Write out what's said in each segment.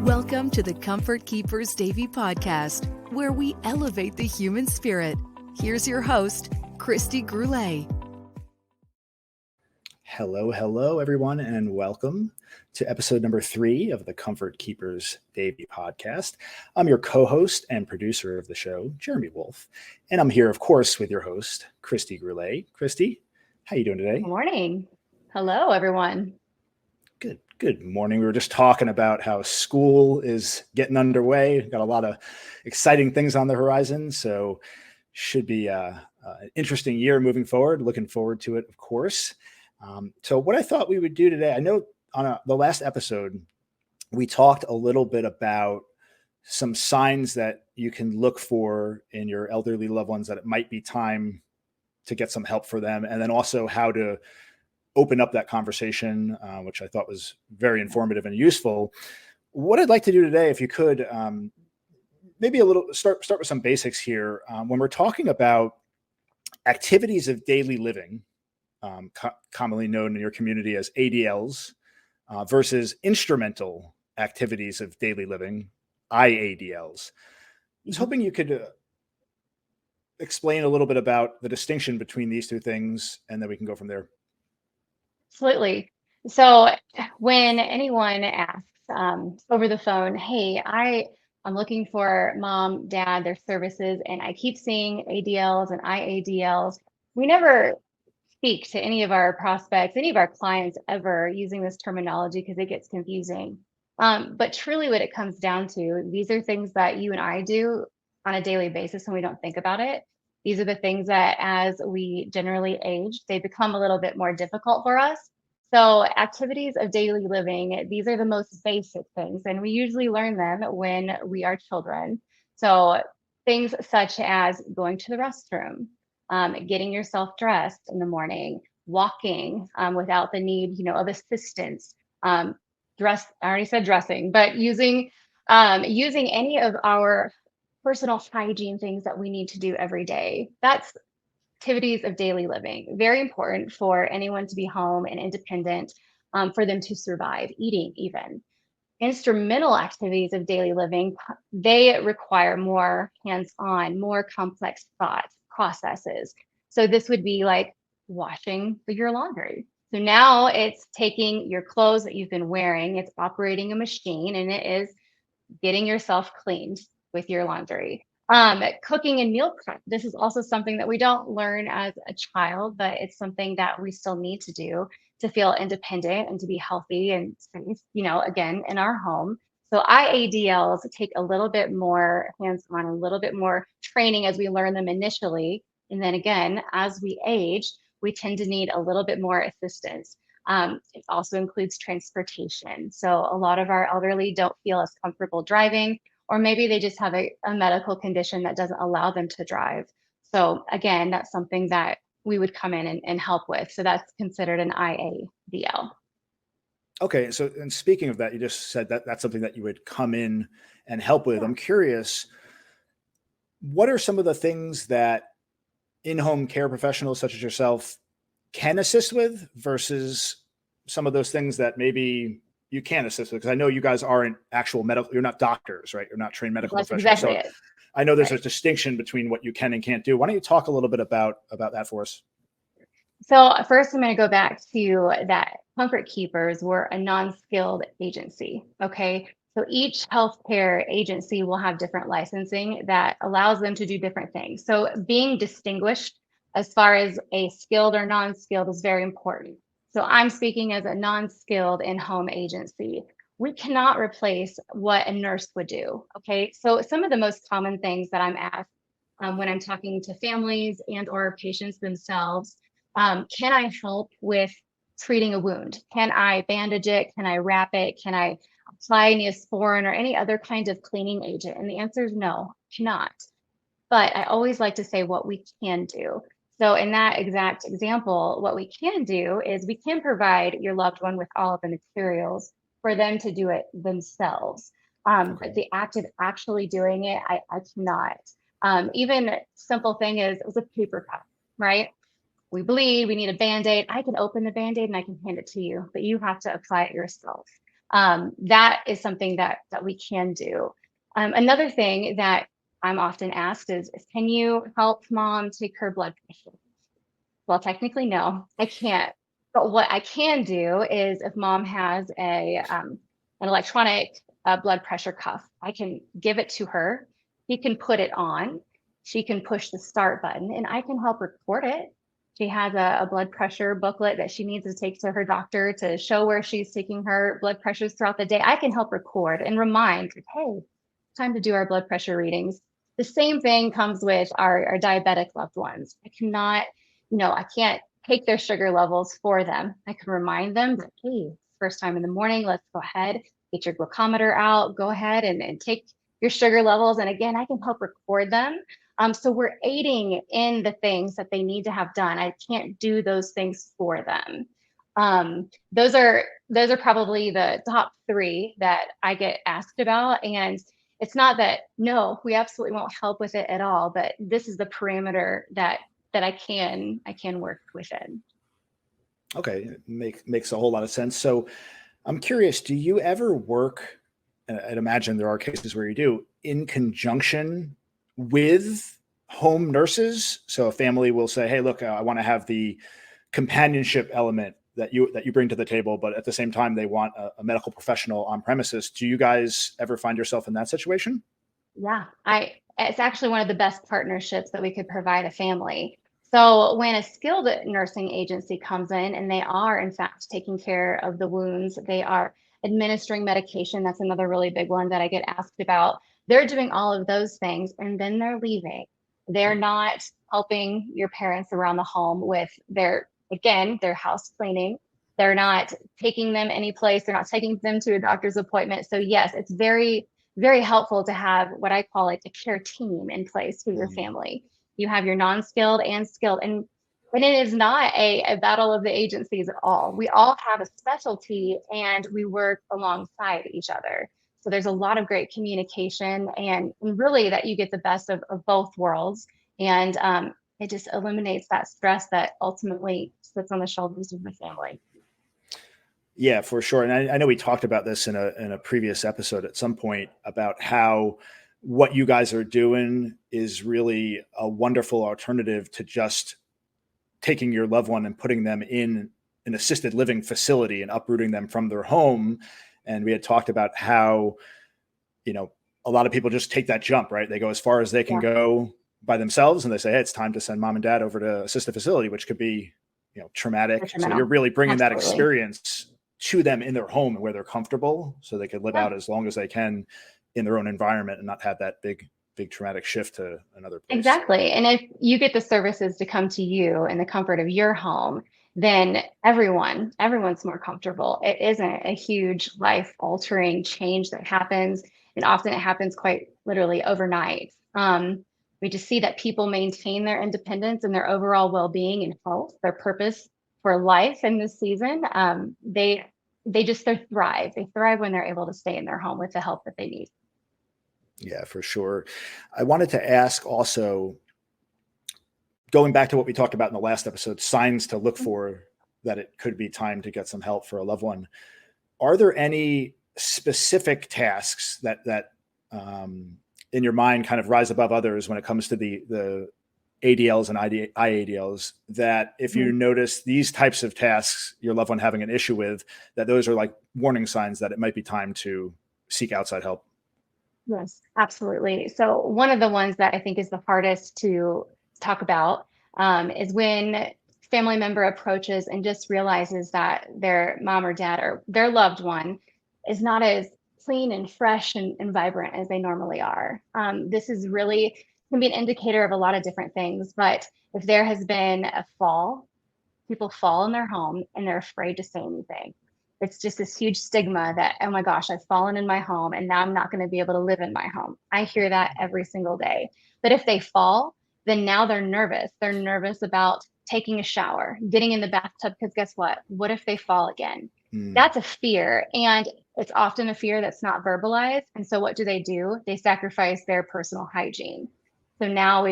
Welcome to the Comfort Keepers Davy podcast, where we elevate the human spirit. Here's your host, Christy Groulet. Hello, everyone, and welcome to episode number 3 of the Comfort Keepers Davy podcast. I'm your co-host and producer of the show, Jeremy Wolf, and I'm here, of course, with your host, Christy Groulet. Christy, how you doing today? Good morning. Hello, everyone. Good morning. We were just talking about how school is getting underway. Got a lot of exciting things on the horizon, so should be an interesting year moving forward. Looking forward to it, of course. So what I thought we would do today, I know on the last episode, we talked a little bit about some signs that you can look for in your elderly loved ones that it might be time to get some help for them, and then also how to open up that conversation, which I thought was very informative and useful. What I'd like to do today, if you could, maybe a little start with some basics here. When we're talking about activities of daily living, commonly known in your community as ADLs, versus instrumental activities of daily living, IADLs. I was hoping you could explain a little bit about the distinction between these two things, and then we can go from there. Absolutely. So when anyone asks over the phone, hey, I'm looking for mom, dad, their services, and I keep seeing ADLs and IADLs, we never speak to any of our prospects, any of our clients ever using this terminology because it gets confusing. But truly what it comes down to, these are things that you and I do on a daily basis and we don't think about it. These are the things that as we generally age, they become a little bit more difficult for us. So activities of daily living, these are the most basic things, and we usually learn them when we are children. So things such as going to the restroom, getting yourself dressed in the morning, walking without the need, of assistance, I already said dressing, but using any of our personal hygiene things that we need to do every day. That's activities of daily living. Very important for anyone to be home and independent, for them to survive, eating even. Instrumental activities of daily living, they require more hands-on, more complex thoughts, processes. So this would be like washing your laundry. So now it's taking your clothes that you've been wearing, it's operating a machine, and it is getting yourself cleaned with your laundry. Cooking and meal prep. This is also something that we don't learn as a child, but it's something that we still need to do to feel independent and to be healthy and safe, again, in our home. So IADLs take a little bit more hands-on, a little bit more training as we learn them initially. And then again, as we age, we tend to need a little bit more assistance. It also includes transportation. So a lot of our elderly don't feel as comfortable driving, or maybe they just have a medical condition that doesn't allow them to drive. So again, that's something that we would come in and help with. So that's considered an IADL. Okay, so and speaking of that, you just said that that's something that you would come in and help with. I'm curious, what are some of the things that in-home care professionals such as yourself can assist with versus some of those things that maybe you can't assist with? Because I know you guys aren't actual medical, you're not doctors, right? You're not trained medical professionals. Exactly so I know there's a distinction between what you can and can't do. Why don't you talk a little bit about that for us? So first, I'm going to go back to that Comfort Keepers were a non-skilled agency. Okay. So each healthcare agency will have different licensing that allows them to do different things. So being distinguished as far as a skilled or non-skilled is very important. So I'm speaking as a non-skilled in-home agency. We cannot replace what a nurse would do. Okay. So some of the most common things that I'm asked when I'm talking to families and or patients themselves, can I help with treating a wound? Can I bandage it? Can I wrap it? Can I apply Neosporin or any other kind of cleaning agent? And the answer is no, cannot. But I always like to say what we can do. So in that exact example, what we can do is we can provide your loved one with all of the materials for them to do it themselves. But the act of actually doing it, I cannot. Even simple thing is it was a paper cut, right? We bleed, we need a Band-Aid. I can open the Band-Aid and I can hand it to you, but you have to apply it yourself. That is something that we can do. Another thing that I'm often asked is, can you help mom take her blood pressure? Well, technically, no, I can't. But what I can do is if mom has an electronic blood pressure cuff, I can give it to her. She can put it on. She can push the start button and I can help record it. She has a blood pressure booklet that she needs to take to her doctor to show where she's taking her blood pressures throughout the day. I can help record and remind, hey, time to do our blood pressure readings. The same thing comes with our diabetic loved ones. I cannot, I can't take their sugar levels for them. I can remind them that, hey, first time in the morning, let's go ahead, get your glucometer out, go ahead and take your sugar levels. And again, I can help record them. So we're aiding in the things that they need to have done. I can't do those things for them. Those are probably the top three that I get asked about. And it's not that, no, we absolutely won't help with it at all, but this is the parameter that I can work within. Okay, makes a whole lot of sense. So I'm curious, do you ever work, and I'd imagine there are cases where you do, in conjunction with home nurses? So a family will say, hey, look, I want to have the companionship element that you bring to the table, but at the same time, they want a medical professional on premises. Do you guys ever find yourself in that situation? Yeah, it's actually one of the best partnerships that we could provide a family. So when a skilled nursing agency comes in and they are in fact taking care of the wounds, they are administering medication. That's another really big one that I get asked about. They're doing all of those things and then they're leaving. They're not helping your parents around the home with their house cleaning. They're not taking them any place. They're not taking them to a doctor's appointment. So yes, it's very, very helpful to have what I call like a care team in place for your family. You have your non-skilled and skilled, and it is not a battle of the agencies at all. We all have a specialty and we work alongside each other. So there's a lot of great communication and really that you get the best of both worlds. And it just eliminates that stress that ultimately sits on the shoulders of the family. Yeah, for sure. And I know we talked about this in a previous episode at some point about how what you guys are doing is really a wonderful alternative to just taking your loved one and putting them in an assisted living facility and uprooting them from their home. And we had talked about how, a lot of people just take that jump, right? They go as far as they can go by themselves and they say, hey, it's time to send mom and dad over to assisted facility, which could be, traumatic. So you're really bringing that experience to them in their home where they're comfortable so they could live out as long as they can in their own environment and not have that big traumatic shift to another place. Exactly. And if you get the services to come to you in the comfort of your home, then everyone's more comfortable. It isn't a huge life altering change that happens. And often it happens quite literally overnight. We just see that people maintain their independence and their overall well-being and health, their purpose for life in this season. They thrive. They thrive when they're able to stay in their home with the help that they need. Yeah, for sure. I wanted to ask also, going back to what we talked about in the last episode, signs to look for that it could be time to get some help for a loved one. Are there any specific tasks that in your mind kind of rise above others when it comes to the ADLs and IADLs that if you notice these types of tasks, your loved one having an issue with, that those are like warning signs that it might be time to seek outside help? Yes, absolutely. So one of the ones that I think is the hardest to talk about is when family member approaches and just realizes that their mom or dad or their loved one is not as clean and fresh and vibrant as they normally are. This is really can be an indicator of a lot of different things, but if there has been a fall, people fall in their home and they're afraid to say anything. It's just this huge stigma that, oh my gosh, I've fallen in my home and now I'm not going to be able to live in my home. I hear that every single day. But if they fall, then now they're nervous. They're nervous about taking a shower, getting in the bathtub, because guess what? What if they fall again? That's a fear. And it's often a fear that's not verbalized. And so what do? They sacrifice their personal hygiene. So now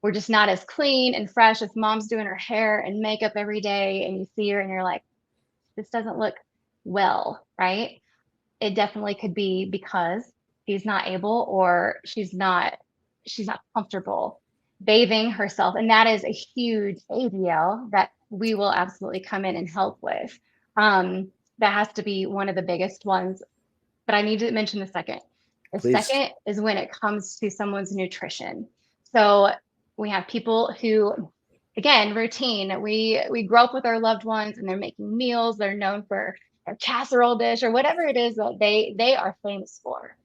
we're just not as clean and fresh as mom's doing her hair and makeup every day. And you see her and you're like, this doesn't look well, right? it definitely could be because she's not able or she's not comfortable bathing herself. And that is a huge ADL that we will absolutely come in and help with. That has to be one of the biggest ones. But I need to mention the second. The Please. second is when it comes to someone's nutrition. So we have people who, again, routine. We grow up with our loved ones and they're making meals. They're known for their casserole dish or whatever it is that they are famous for.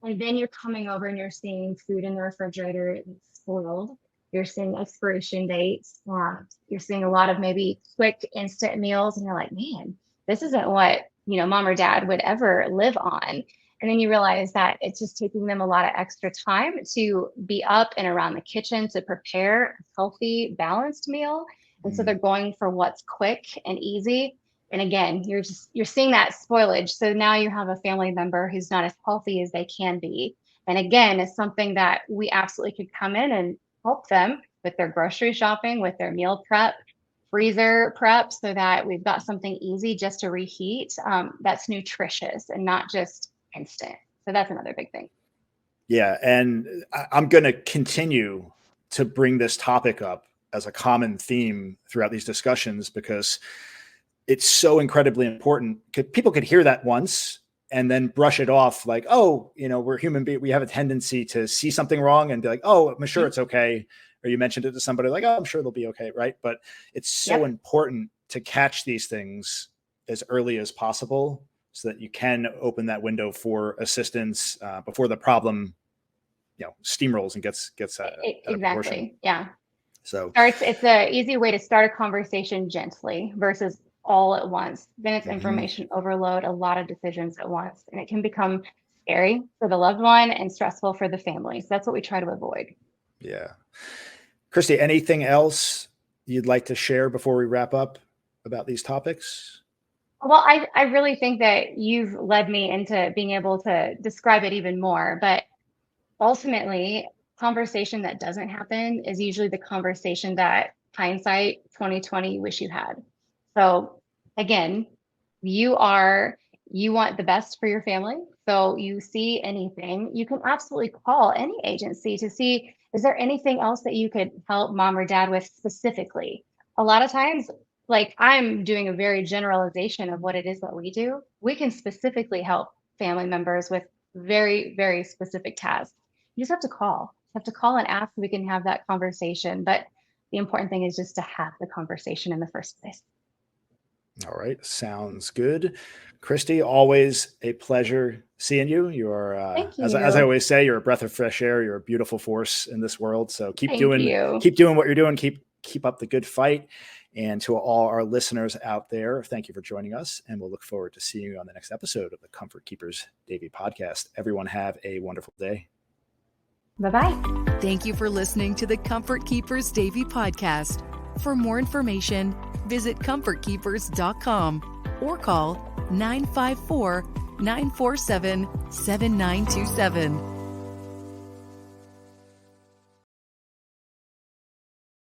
And then you're coming over and you're seeing food in the refrigerator spoiled. You're seeing expiration dates. You're seeing a lot of maybe quick instant meals, and you're like, man, this isn't what mom or dad would ever live on. And then you realize that it's just taking them a lot of extra time to be up and around the kitchen to prepare a healthy, balanced meal. And so they're going for what's quick and easy. And again, you're seeing that spoilage. So now you have a family member who's not as healthy as they can be. And again, it's something that we absolutely could come in and help them with their grocery shopping, with their meal prep, freezer prep, so that we've got something easy just to reheat that's nutritious and not just instant. So that's another big thing. Yeah. And I'm going to continue to bring this topic up as a common theme throughout these discussions because it's so incredibly important. People could hear that once and then brush it off like, oh, we're human beings. We have a tendency to see something wrong and be like, oh, I'm sure it's okay. Or you mentioned it to somebody like, oh, I'm sure they'll be okay. Right. But it's so important to catch these things as early as possible so that you can open that window for assistance before the problem, steamrolls and gets exactly. Yeah. So it's an easy way to start a conversation gently versus all at once. Then it's information overload, a lot of decisions at once, and it can become scary for the loved one and stressful for the family. So that's what we try to avoid. Yeah. Christy, anything else you'd like to share before we wrap up about these topics? Well, I really think that you've led me into being able to describe it even more, but ultimately, conversation that doesn't happen is usually the conversation that hindsight 2020 you wish you had. So again, you want the best for your family. So you see anything, you can absolutely call any agency to see, is there anything else that you could help mom or dad with specifically? A lot of times, like I'm doing a very generalization of what it is that we do. We can specifically help family members with very, very specific tasks. You just have to call. You have to call and ask so we can have that conversation. But the important thing is just to have the conversation in the first place. All right. Sounds good. Christy, always a pleasure seeing you. You're, Thank you. as I always say, you're a breath of fresh air. You're a beautiful force in this world. So keep Thank doing what you're doing. Keep up the good fight. And to all our listeners out there, thank you for joining us. And we'll look forward to seeing you on the next episode of the Comfort Keepers Davey podcast. Everyone have a wonderful day. Bye-bye. Thank you for listening to the Comfort Keepers Davey podcast. For more information, visit comfortkeepers.com or call 954-947-7927.